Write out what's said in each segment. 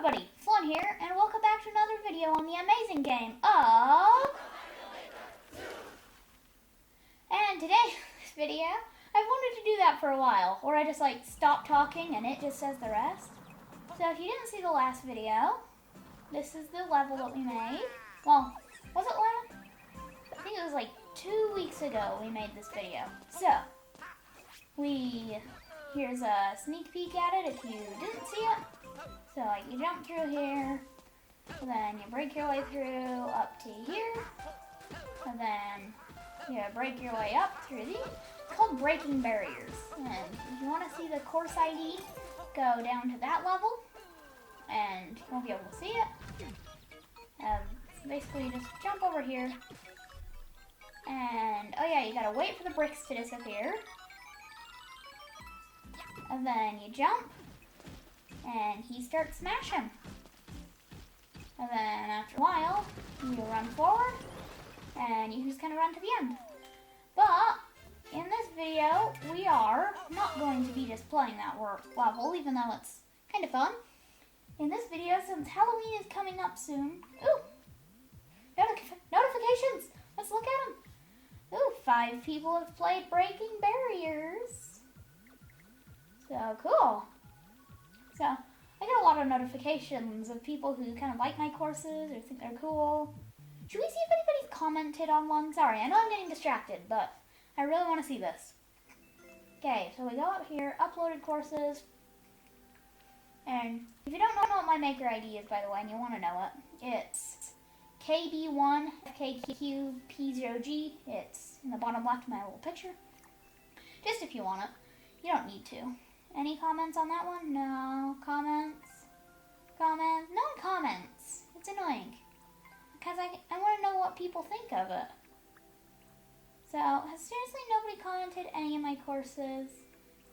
everybody, Flun here, and welcome back to another video on the amazing game of... And today, this video, I've wanted to do that for a while, where I just stop talking and it just says the rest. So if you didn't see the last video, this is the level that we made. Well, was it last? I think it was 2 weeks ago we made this video. So, here's a sneak peek at it if you didn't see it. So you jump through here, and then you break your way through up to here, and then you break your way up through these. It's called breaking barriers. And if you want to see the course ID, go down to that level, and you won't be able to see it. Basically, you just jump over here, and oh yeah, you gotta wait for the bricks to disappear, and then you jump. And he starts smashing. And then after a while, you run forward, and you just kind of run to the end. But in this video, we are not going to be just playing that level, even though it's kind of fun. In this video, since Halloween is coming up soon, notifications! Let's look at them. 5 people have played Breaking Barriers. So cool. So, I get a lot of notifications of people who kind of like my courses or think they're cool. Should we see if anybody's commented on one? Sorry, I know I'm getting distracted, but I really want to see this. Okay, so we go up here, uploaded courses. And if you don't know what my maker ID is, by the way, and you want to know it, it's KB1FKQP0G. It's in the bottom left of my little picture. Just if you want it. You don't need to. Any comments on that one? No. Comments? Comments? No comments. It's annoying. Because I want to know what people think of it. So, has seriously nobody commented any of my courses?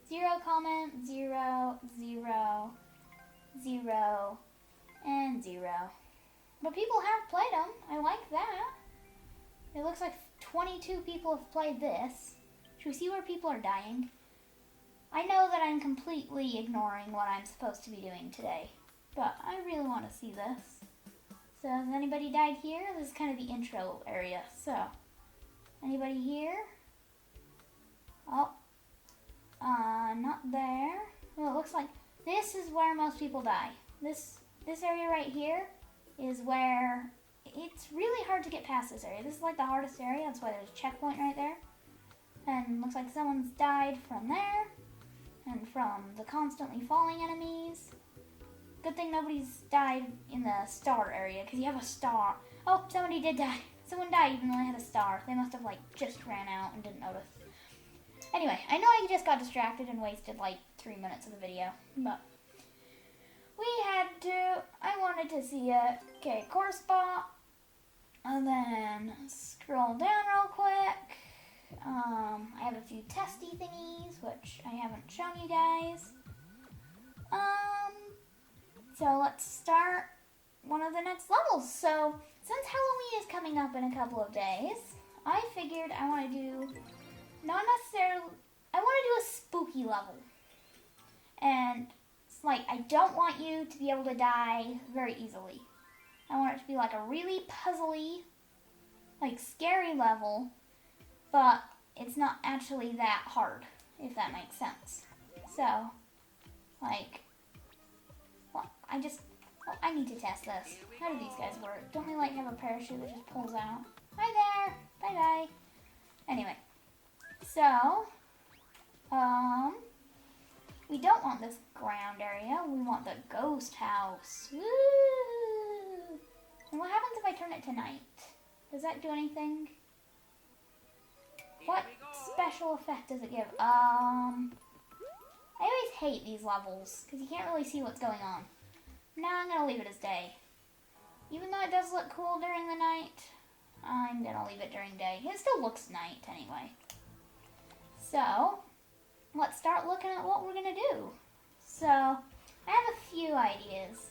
0 comments, 0, 0, 0, and 0. But people have played them. I like that. It looks like 22 people have played this. Should we see where people are dying? I know that I'm completely ignoring what I'm supposed to be doing today, but I really want to see this. So, has anybody died here? This is kind of the intro area, so. Anybody here? Oh. Not there. Well, it looks like this is where most people die. This area right here is where it's really hard to get past this area. This is the hardest area, that's why there's a checkpoint right there. And looks like someone's died from there. And from the constantly falling enemies. Good thing nobody's died in the star area, because you have a star. Oh, somebody did die. Someone died even though they had a star. They must have just ran out and didn't notice. Anyway, I know I just got distracted and wasted 3 minutes of the video, but I wanted to see it. Okay, course spot. And then scroll down real quick. I have a few testy thingies, which I haven't shown you guys. So let's start one of the next levels. So, since Halloween is coming up in a couple of days, I figured I want to do, I want to do a spooky level. And it's I don't want you to be able to die very easily. I want it to be a really puzzly, scary level, but it's not actually that hard, if that makes sense. So, I need to test this. How do these guys work? Don't they have a parachute that just pulls out? Hi there! Bye-bye. Anyway, so, we don't want this ground area. We want the ghost house. Woo! And what happens if I turn it to night? Does that do anything? What special effect does it give? I always hate these levels, because you can't really see what's going on. Now I'm going to leave it as day. Even though it does look cool during the night, I'm going to leave it during day. It still looks night anyway. So, let's start looking at what we're going to do. So, I have a few ideas.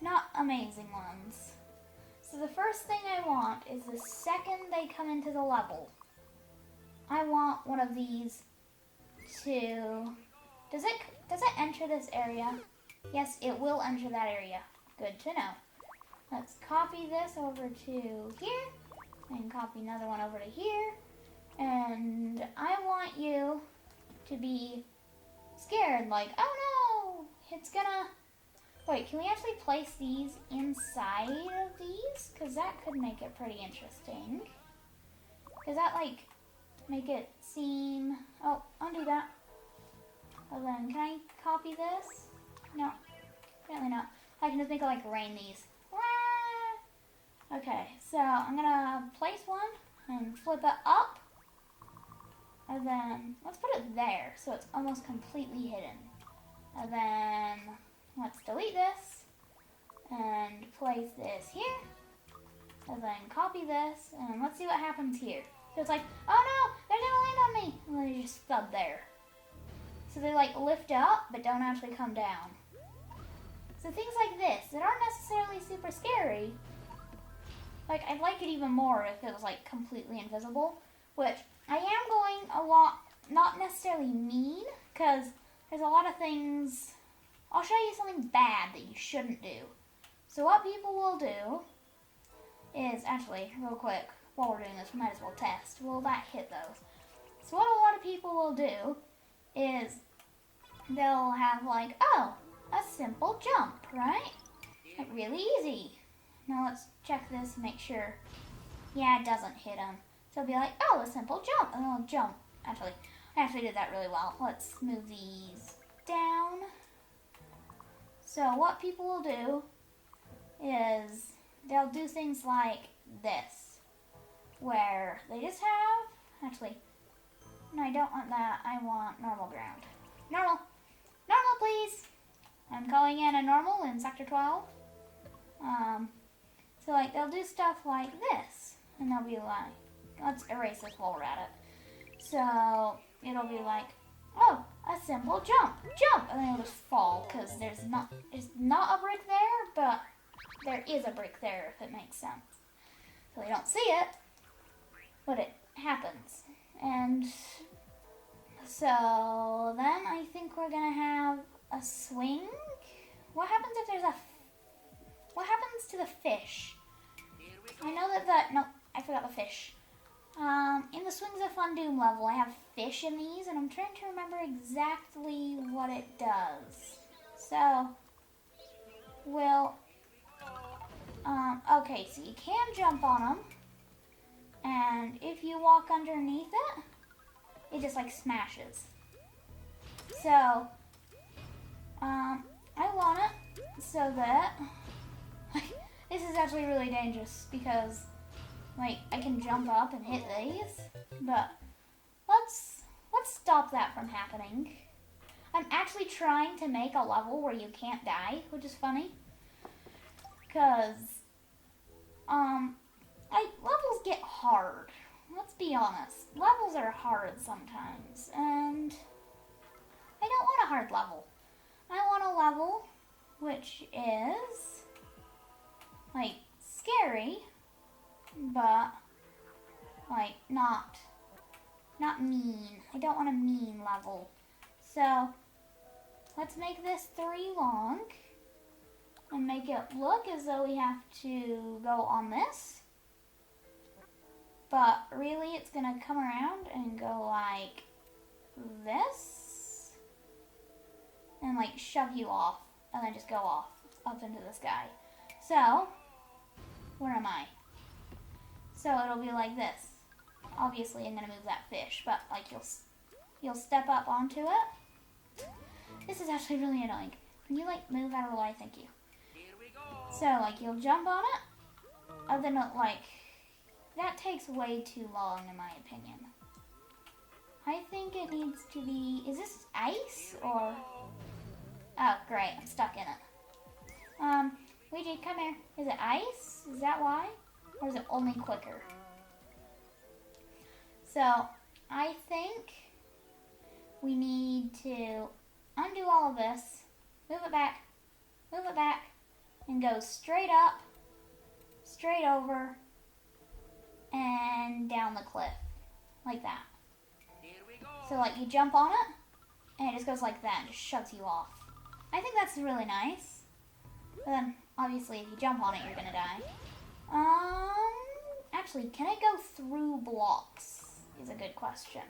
Not amazing ones. So the first thing I want is the second they come into the level, I want one of these to... Does it enter this area? Yes, it will enter that area. Good to know. Let's copy this over to here. And copy another one over to here. And I want you to be scared, like, oh no, it's gonna... Wait, can we actually place these inside of these? Because that could make it pretty interesting. Does that, like, make it seem... Oh, undo that. Oh, then, can I copy this? No, apparently not. I can just make it, like, rain these. Okay, so I'm gonna place one and flip it up. And then, let's put it there, so it's almost completely hidden. And then, let's delete this, and place this here. And then copy this, and let's see what happens here. So it's like, oh no, they're gonna land on me! And then they just stub there. So they like lift up, but don't actually come down. So things like this, that aren't necessarily super scary. Like, I'd like it even more if it was like completely invisible. Which, I am going a lot, not necessarily mean, because there's a lot of things... I'll show you something bad that you shouldn't do. So what people will do is, actually, real quick, while we're doing this, we might as well test. Will that hit those? So what a lot of people will do is they'll have like, oh, a simple jump, right? Like really easy. Now let's check this and make sure. Yeah, it doesn't hit them. So it'll be like, oh, a simple jump, and they'll jump. Actually, I actually did that really well. Let's move these down. So what people will do is they'll do things like this, where they just have, actually, no, I don't want that. I want normal ground. Normal. Normal, please. I'm calling in a normal in Sector 12. So like they'll do stuff like this, and they'll be like, let's erase this while we're at it. So it'll be like, oh, a simple jump, and then it'll just fall because there's not a brick there, but there is a brick there if it makes sense. So they don't see it, but it happens. And so then I think we're gonna have a swing. What happens if there's what happens to the fish? I know that no, I forgot the fish. In the Swings of Fun Doom level, I have fish in these, and I'm trying to remember exactly what it does. So, okay, so you can jump on them, and if you walk underneath it, it just like smashes. So, I want it so that, this is actually really dangerous because, like, I can jump up and hit these, but let's stop that from happening. I'm actually trying to make a level where you can't die, which is funny, because, levels get hard. Let's be honest. Levels are hard sometimes, and I don't want a hard level. I want a level which is, like, scary, but, like, not mean. I don't want a mean level. So, let's make this 3 long, and make it look as though we have to go on this. But really, it's gonna come around and go like this, and like shove you off, and then just go off up into the sky. So, where am I? So it'll be like this. Obviously, I'm gonna move that fish, but like you'll step up onto it. This is actually really annoying. Can you like move out of the way? Thank you. So like you'll jump on it, and then it, like. That takes way too long, in my opinion. I think it needs to be... Is this ice, or... Oh, great. I'm stuck in it. Luigi, come here. Is it ice? Is that why? Or is it only quicker? So, I think we need to undo all of this, move it back, and go straight up, straight over, and down the cliff, like that. So like you jump on it, and it just goes like that, and just shoves you off. I think that's really nice. But then, obviously, if you jump on it, you're gonna die. Actually, can it go through blocks? Is a good question.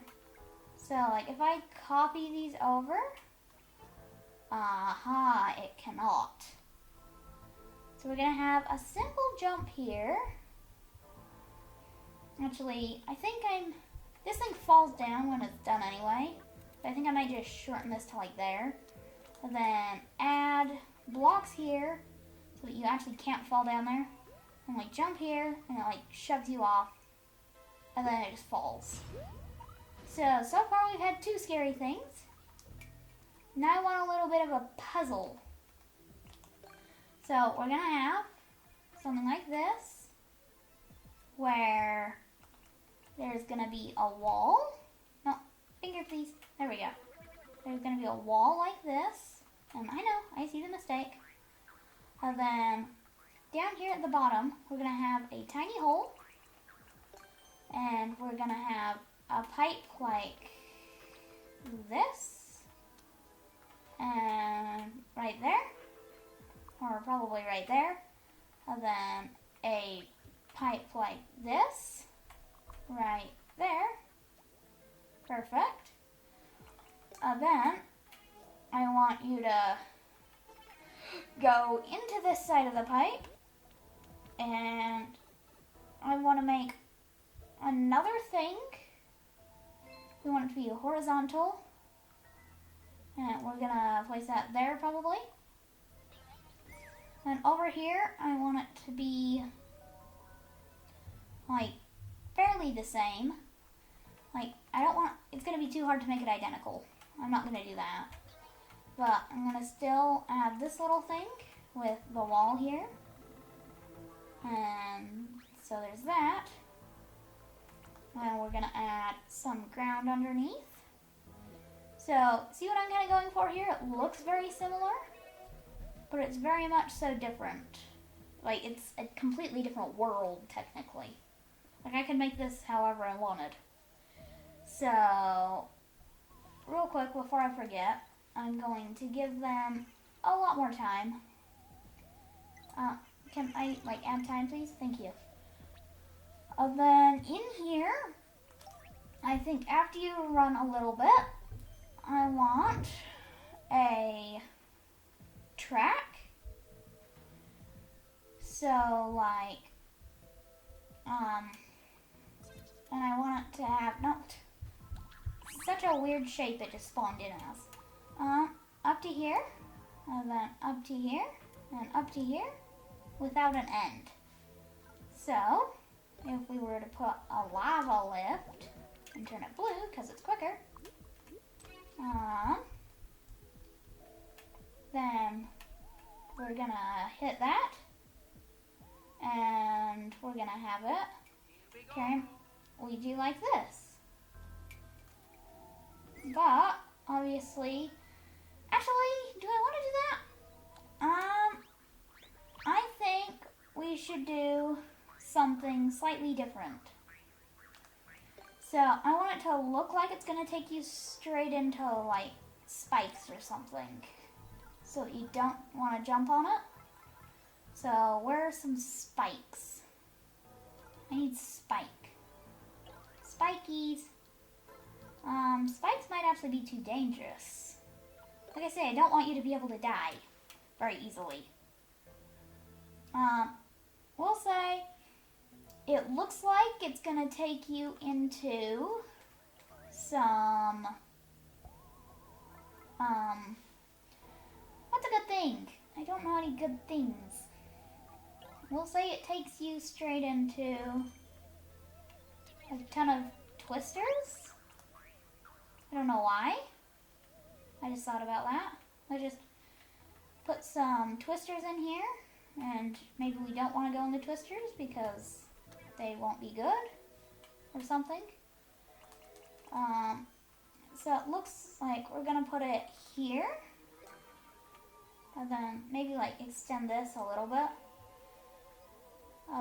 So, like, if I copy these over, aha, it cannot. So we're gonna have a simple jump here. Actually, I think this thing falls down when it's done anyway. So I think I might just shorten this to like there. And then add blocks here so that you actually can't fall down there. And like jump here and it like shoves you off. And then it just falls. So far we've had 2 scary things. Now I want a little bit of a puzzle. So we're gonna have something like this where there's gonna be a wall. No, finger please. There we go. There's gonna be a wall like this. And I know, I see the mistake. And then down here at the bottom, we're gonna have a tiny hole. And we're gonna have a pipe like this. And right there. Or probably right there. And then a pipe like this. Right there. Perfect. Then I want you to go into this side of the pipe. And I want to make another thing. We want it to be horizontal. And we're going to place that there probably. And over here, I want it to be like fairly the same. Like, I don't want, it's going to be too hard to make it identical. I'm not going to do that. But I'm going to still add this little thing with the wall here. And so there's that. And we're going to add some ground underneath. So, see what I'm kind of going for here? It looks very similar, but it's very much so different. Like, it's a completely different world, technically. Like, I could make this however I wanted. So, real quick, before I forget, I'm going to give them a lot more time. Can I, like, add time, please? Thank you. Then, in here, I think after you run a little bit, I want a track. So, like, and I want it to have, no, such a weird shape it just spawned in as. Up to here, and then up to here, and up to here, without an end. So, if we were to put a lava lift, and turn it blue, because it's quicker, then we're gonna hit that, and we're gonna have it, okay, we do like this. But, obviously, actually, do I want to do that? I think we should do something slightly different. So, I want it to look like it's going to take you straight into, like, spikes or something. So that you don't want to jump on it. So, where are some spikes? I need spike. Spikies. Spikes might actually be too dangerous. Like I say, I don't want you to be able to die very easily. We'll say it looks like it's gonna take you into some, what's a good thing? I don't know any good things. We'll say it takes you straight into a ton of twisters. I don't know why. I just thought about that. I just put some twisters in here, and maybe we don't want to go in the twisters because they won't be good or something. So it looks like we're gonna put it here, and then maybe like extend this a little bit.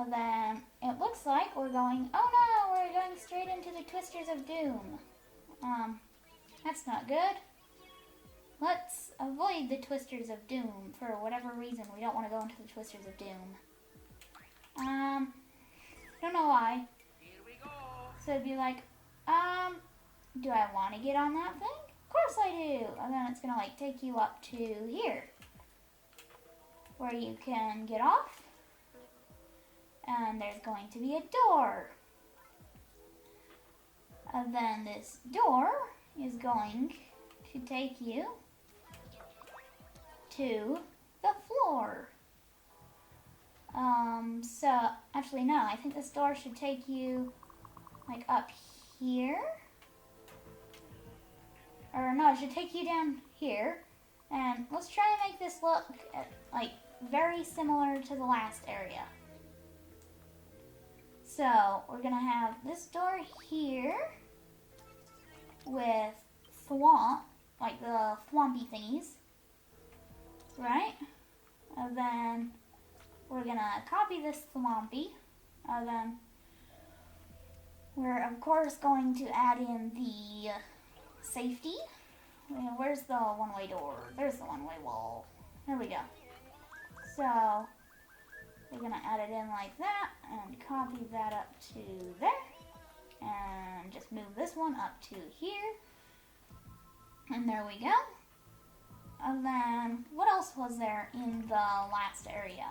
Then it looks like we're going, oh no, we're going straight into the Twisters of Doom. That's not good. let's avoid the Twisters of Doom. For whatever reason, we don't want to go into the Twisters of Doom. Don't know why. Here we go. So it'd be like, do I want to get on that thing? Of course I do. And then it's gonna like take you up to here, where you can get off. And there's going to be a door. And then this door is going to take you to the floor. So actually no, I think this door should take you like up here. Or no, it should take you down here. And let's try and make this look like very similar to the last area. So we're gonna have this door here with thwomp, like the thwompy thingies, right? And then we're gonna copy this thwompy, and then we're of course going to add in the safety. Where's the one-way door? There's the one-way wall. There we go. So we're gonna add it in like that and copy that up to there. And just move this one up to here. And there we go. And then, what else was there in the last area?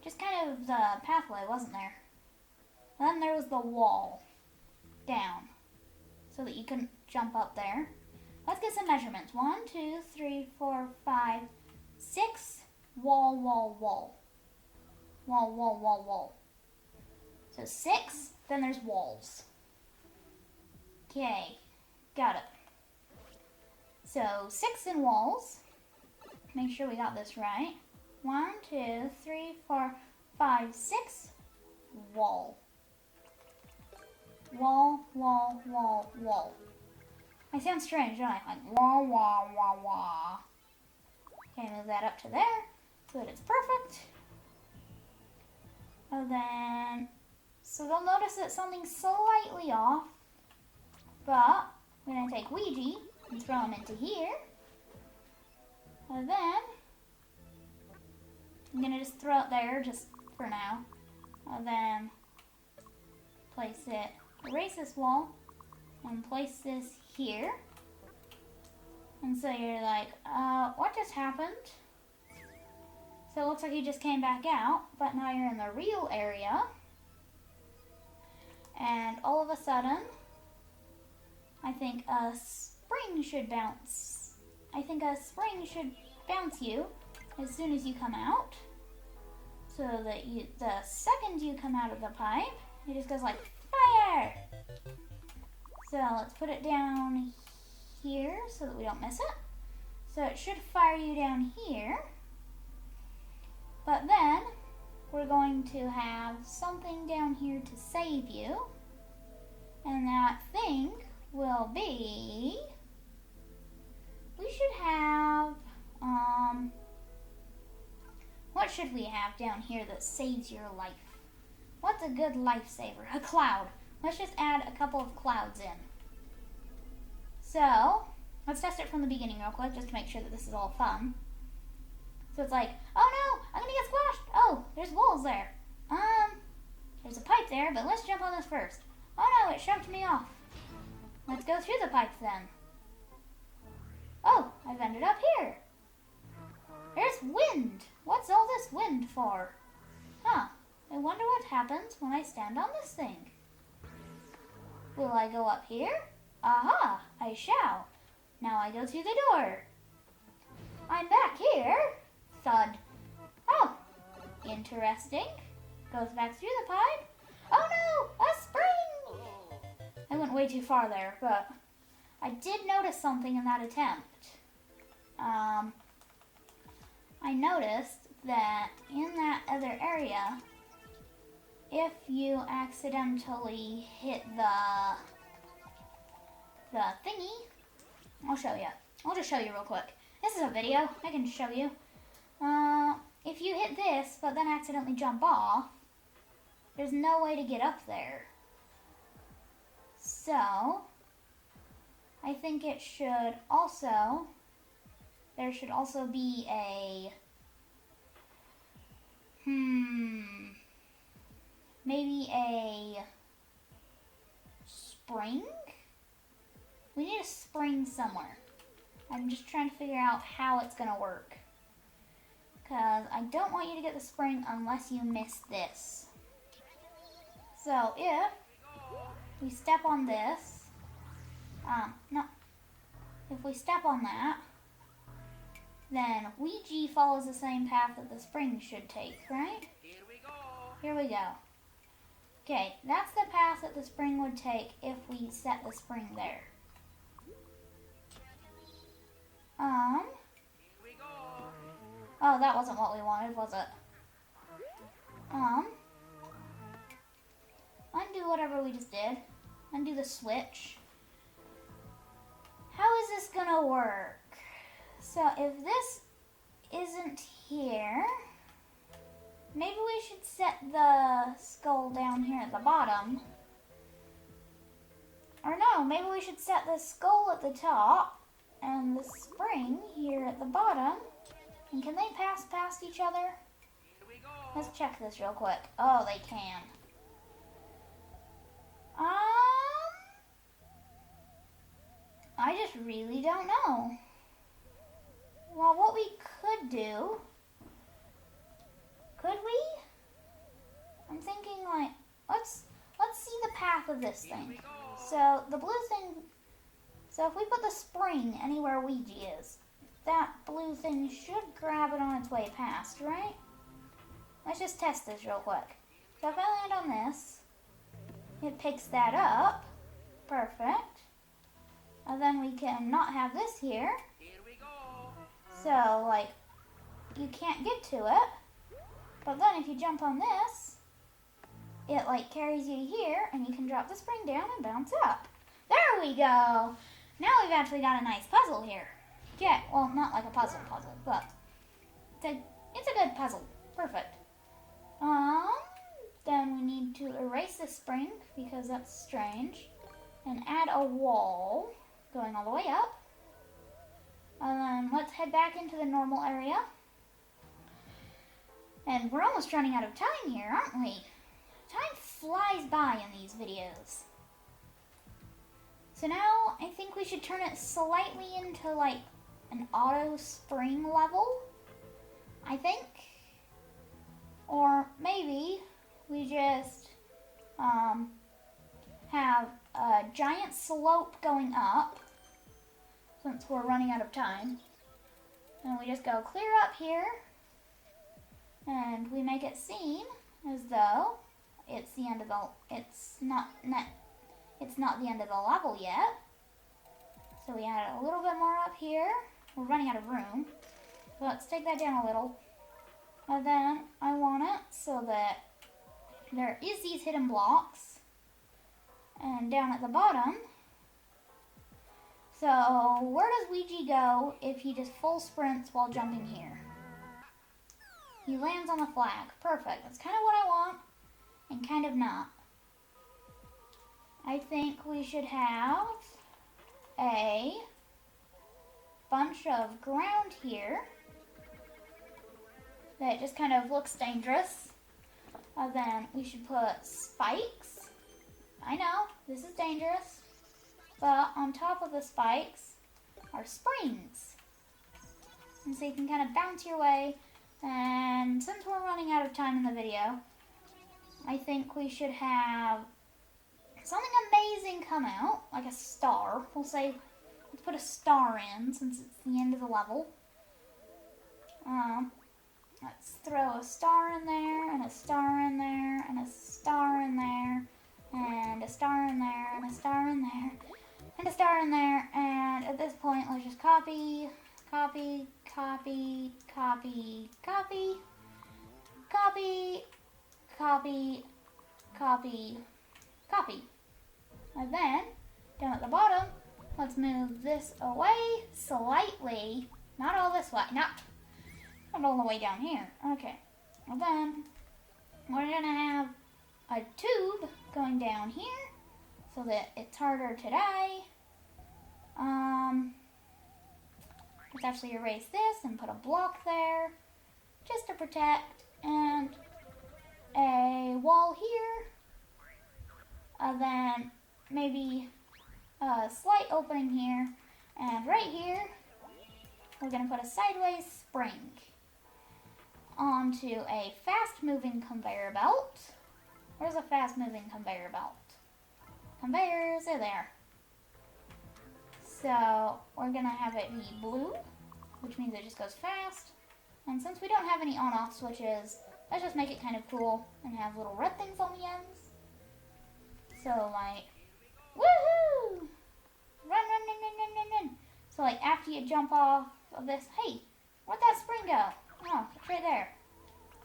Just kind of the pathway, wasn't there? And then there was the wall down, so that you couldn't jump up there. Let's get some measurements. 1, 2, 3, 4, 5, 6. Wall, wall, wall. Wall, wall, wall, wall. So 6, then there's walls. Okay, got it. So 6 in walls. Make sure we got this right. 1, 2, 3, 4, 5, 6. Wall. Wall, wall, wall, wall. I sound strange, don't I? Like wah, wah, wah, wah. Okay, move that up to there so that it's perfect. And then, so they'll notice that something's slightly off, but we're going to take Ouija and throw him into here. And then, I'm going to just throw it there just for now. And then, place it, erase this wall, and place this here. And so you're like, what just happened? So it looks like you just came back out, but now you're in the real area. And all of a sudden, I think a spring should bounce. I think a spring should bounce you as soon as you come out. So that the second you come out of the pipe, it just goes like, fire! So let's put it down here so that we don't miss it. So it should fire you down here. But then we're going to have something down here to save you. And that thing will be, we should have, what should we have down here that saves your life? What's a good lifesaver? A cloud. Let's just add a couple of clouds in. So, let's test it from the beginning real quick just to make sure that this is all fun. So it's like, oh no, I'm gonna get squashed. Oh, there's walls there. There's a pipe there, but let's jump on this first. Oh no, it shoved me off. Let's go through the pipes then. Oh, I've ended up here. There's wind. What's all this wind for? Huh, I wonder what happens when I stand on this thing. Will I go up here? Aha, I shall. Now I go through the door. I'm back here. Thud. Oh, interesting. Goes back through the pipe. Oh no, a spring! I went way too far there, but I did notice something in that attempt. I noticed that in that other area, if you accidentally hit the thingy, I'll show you. I'll just show you real quick. This is a video. I can show you. If you hit this, but then accidentally jump off, there's no way to get up there. So, I think it should also, there should also be a, maybe a spring? We need a spring somewhere. I'm just trying to figure out how it's gonna work. Because I don't want you to get the spring unless you miss this. So if we step on this, no, if we step on that, then Ouija follows the same path that the spring should take, right? Here we go. Okay, that's the path that the spring would take if we set the spring there. Oh, that wasn't what we wanted, was it? Undo whatever we just did. Undo the switch. How is this gonna work? So if this isn't here, maybe we should set the skull down here at the bottom. Or no, maybe we should set the skull at the top and the spring here at the bottom. And can they pass past each other? Let's check this real quick. Oh, they can. I just really don't know. Well, what we could do, could we? I'm thinking like, let's see the path of this thing. So the blue thing, so if we put the spring anywhere Ouija is, that blue thing should grab it on its way past, right? Let's just test this real quick. So if I land on this, it picks that up. Perfect. And then we can not have this here. So, like, you can't get to it. But then if you jump on this, it, like, carries you to here, and you can drop the spring down and bounce up. There we go! Now we've actually got a nice puzzle here. Yeah, well, not like a puzzle, but it's a good puzzle. Perfect. Then we need to erase the spring, because that's strange, and add a wall going all the way up. And then let's head back into the normal area. And we're almost running out of time here, aren't we? Time flies by in these videos. So now I think we should turn it slightly into like an auto spring level, I think. Or maybe we just have a giant slope going up, since we're running out of time. And we just go clear up here, and we make it seem as though it's the end of the, it's not the end of the level yet. So we add a little bit more up here. We're running out of room. So let's take that down a little. And then I want it so that there is these hidden blocks. And down at the bottom, so where does Ouija go if he just full sprints while jumping here? He lands on the flag. Perfect. That's kind of what I want, and kind of not. I think we should have a bunch of ground here that just kind of looks dangerous. Then we should put spikes. I know, this is dangerous. But on top of the spikes are springs. And so you can kind of bounce your way. And since we're running out of time in the video, I think we should have something amazing come out, like a star. We'll say, let's put a star in since it's the end of the level. Let's throw a star in there, and a star in there, and a star in there, and a star in there, and a star in there, and a star in there, and at this point, let's just copy, copy, copy, copy, copy, copy, copy, copy, copy. And then, down at the bottom, let's move this away slightly, not all this way, not all the way down here. Okay, and then we're gonna have a tube going down here so that it's harder to die. Let's actually erase this and put a block there just to protect, and a wall here, then maybe a slight opening here, and right here we're going to put a sideways spring onto a fast-moving conveyor belt. Where's a fast-moving conveyor belt? Conveyors are there. So we're going to have it be blue, which means it just goes fast. And since we don't have any on-off switches, let's just make it kind of cool and have little red things on the ends. So like, woohoo! Run, run, run, run, run, run, run. So like after you jump off of this, hey, where'd that spring go? Oh, it's right there.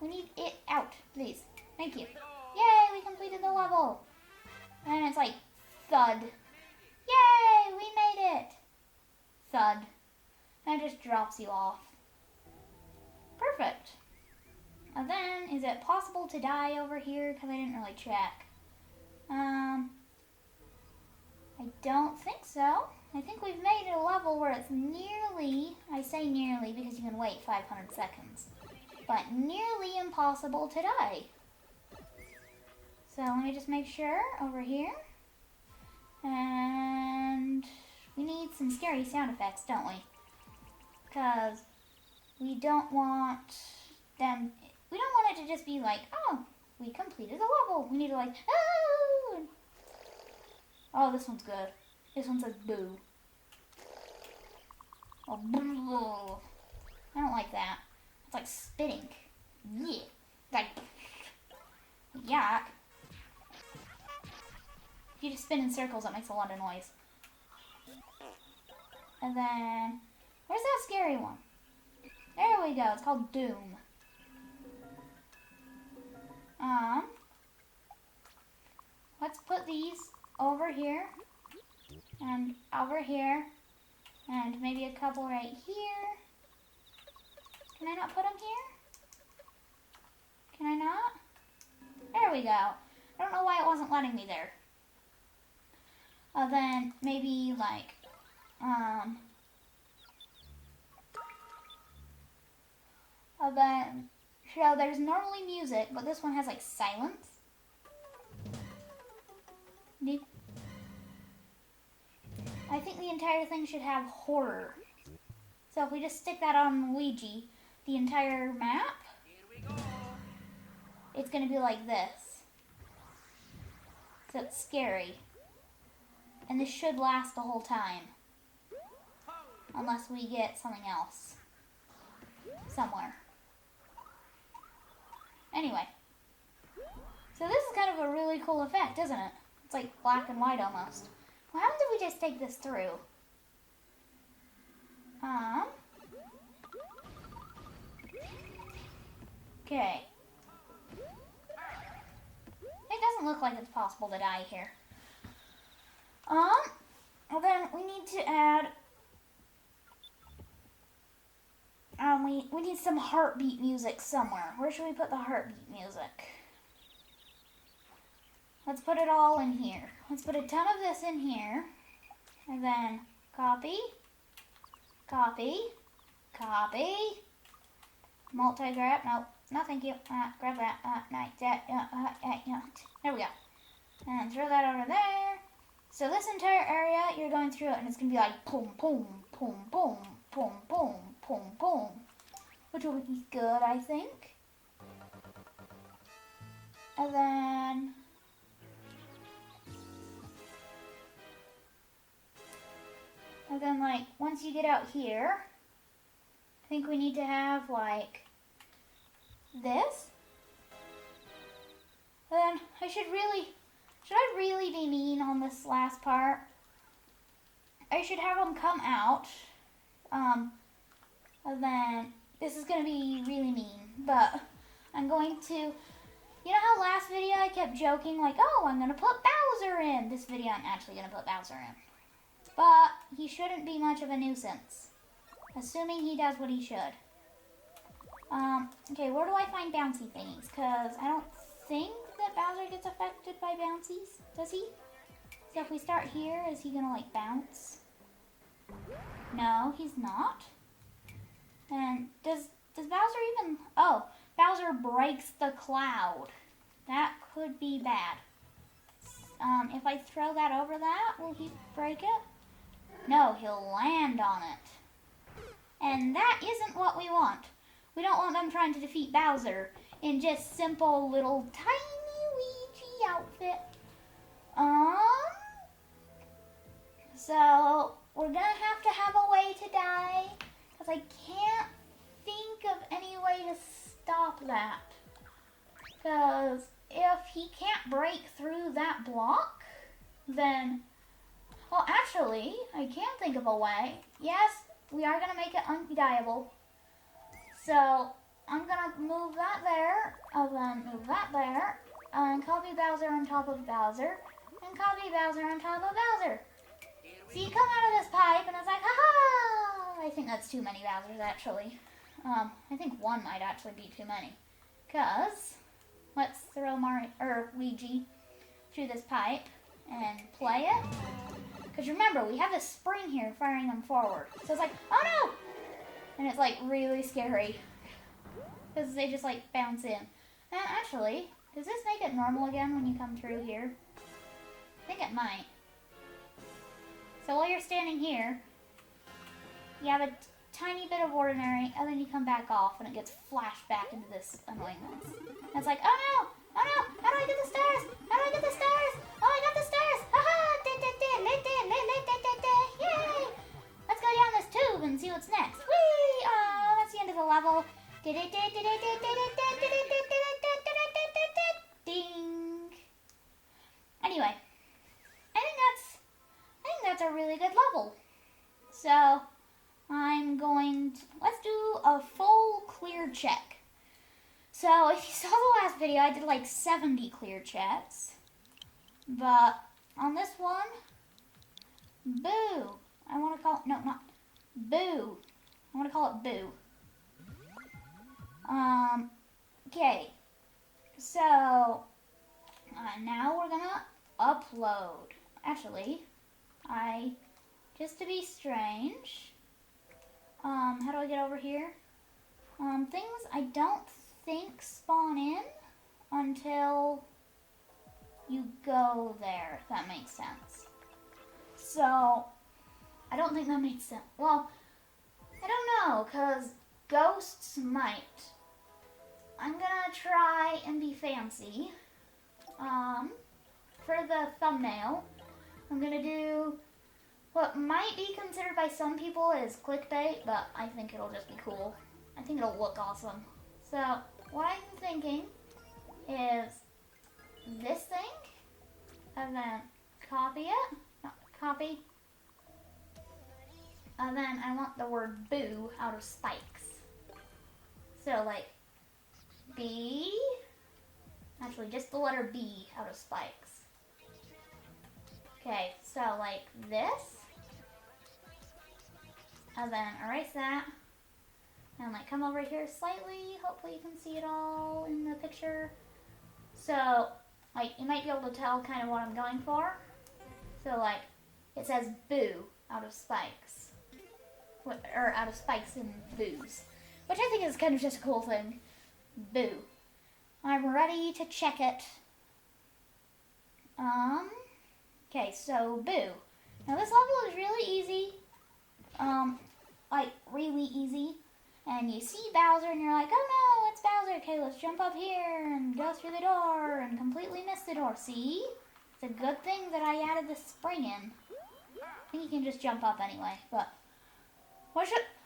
We need it out, please. Thank you. Yay, we completed the level. And it's like, thud. Yay, we made it. Thud. And it just drops you off. Perfect. And then, is it possible to die over here? Because I didn't really check. I don't think so. I think we've made a level where it's nearly, I say nearly because you can wait 500 seconds, but nearly impossible to die. So let me just make sure over here. And we need some scary sound effects, don't we? Because we don't want them, we don't want it to just be like, oh, we completed the level. We need to like, oh. Oh, this one's good. This one says boo. Oh, boo. I don't like that. It's like spitting. Yeah. Like, yuck. If you just spin in circles, that makes a lot of noise. And then, where's that scary one? There we go. It's called Doom. Let's put these over here and over here and maybe a couple right here. Can I not put them here? Can I not? There we go. I don't know why it wasn't letting me there. Then maybe like, then, so there's normally music, but this one has like silence. I think the entire thing should have horror. So if we just stick that on Luigi, the entire map, it's going to be like this. So it's scary. And this should last the whole time. Unless we get something else. Somewhere. Anyway. So this is kind of a really cool effect, isn't it? It's like black and white almost. What happens if we just take this through? Okay. It doesn't look like it's possible to die here. Well then we need to add, we need some heartbeat music somewhere. Where should we put the heartbeat music? Let's put it all in here. Let's put a ton of this in here. And then copy, copy, copy. Multi-grab, no thank you. Grab that, there we go. And throw that over there. So this entire area, you're going through it and it's going to be like boom, boom, boom, boom, boom, boom, boom, boom. Which will be good, I think. And then like, once you get out here, I think we need to have like this. And then should I really be mean on this last part? I should have them come out. And then this is going to be really mean, but I'm going to, you know how last video I kept joking like, oh, I'm going to put Bowser in. This video I'm actually going to put Bowser in. But he shouldn't be much of a nuisance, assuming he does what he should. Okay, where do I find bouncy thingies? Because I don't think that Bowser gets affected by bouncies, does he? So if we start here, is he gonna like bounce? No, he's not. And does Bowser even... Oh, Bowser breaks the cloud. That could be bad. If I throw that over that, will he break it? No, he'll land on it. And that isn't what we want. We don't want them trying to defeat Bowser in just simple little tiny Luigi outfit. So we're gonna have a way to die, because I can't think of any way to stop that. Because if he can't break through that block, then, well, actually, I can think of a way. Yes, we are gonna make it undieable. So I'm gonna move that there, and then move that there, and copy Bowser on top of Bowser, and copy Bowser on top of Bowser. So you come out of this pipe, and it's like, ha-ha! I think that's too many Bowsers, actually. I think one might actually be too many. Because, let's throw Luigi through this pipe and play it. Because remember, we have this spring here firing them forward. So it's like, oh no! And it's like really scary. Because they just like bounce in. And actually, does this make it normal again when you come through here? I think it might. So while you're standing here, you have a tiny bit of ordinary, and then you come back off, and it gets flashed back into this annoyingness. And it's like, oh no! Oh no! How do I get the stars? How do I get the stars? Oh, I got the stars! Haha! Yay! Let's go down this tube and see what's next. Whee! Oh, that's the end of the level. Ding! Anyway, I think that's a really good level. So I'm going to, let's do a full clear check. So if you saw the last video, I did like 70 clear checks. But on this one, boo. I want to call it, no, not boo. I want to call it boo. Okay. So now we're gonna upload. Actually, just to be strange, how do I get over here? Things I don't think spawn in until you go there, if that makes sense. So, I don't think that makes sense. Well, I don't know, because ghosts might. I'm gonna try and be fancy. For the thumbnail, I'm gonna do what might be considered by some people as clickbait, but I think it'll just be cool. I think it'll look awesome. So, what I'm thinking is this thing, and then copy it, copy, and then I want the word boo out of spikes. So, like, B, actually just the letter B out of spikes. Okay, so like this, and then erase that, and like come over here slightly, hopefully you can see it all in the picture. So, like, you might be able to tell kind of what I'm going for. So, like, it says boo out of spikes, or out of spikes and boos, which I think is kind of just a cool thing. Boo. I'm ready to check it. Okay, so boo. Now this level is really easy. Like really easy. And you see Bowser and you're like, oh no, it's Bowser. Okay, let's jump up here and go through the door and completely miss the door. See? It's a good thing that I added the spring in. I think you can just jump up anyway, but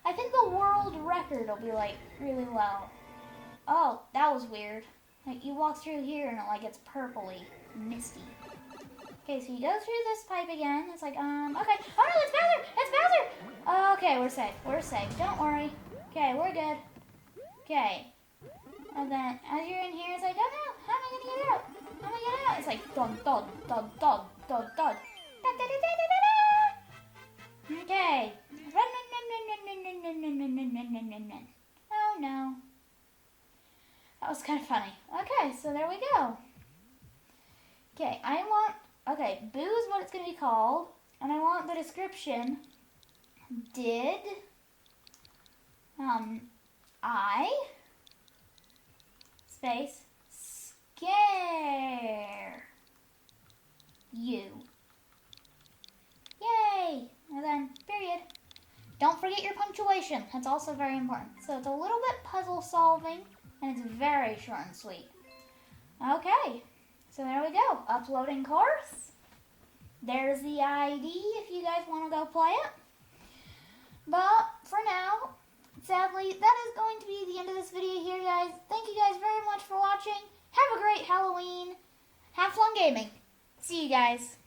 I think the world record will be like really low. Oh, that was weird. Like, you walk through here and it like gets purpley, misty. Okay, so you go through this pipe again. It's like, okay. Oh no, it's Bowser! It's Bowser! Okay, we're safe. We're safe. Don't worry. Okay, we're good. Okay. And then, as you're in here, it's like, oh no, how am I gonna get out? How am I gonna get out? It's like, dun, dun, dun, dun, dun, dun. Da, da, da, da, da, da, da. Okay. Run, run, run, run, run, run, run, run, run, run, run, run, run, run. Oh no. That was kind of funny. Okay, so there we go. Okay, boo is what it's going to be called. And I want the description did I space scare you? Yay! And then period. Don't forget your punctuation. That's also very important. So it's a little bit puzzle solving, and it's very short and sweet. Okay, so there we go. Uploading course. There's the ID if you guys want to go play it. But for now, sadly, that is going to be the end of this video here, guys. Thank you guys very much for watching. Have a great Halloween. Have fun gaming. See you guys.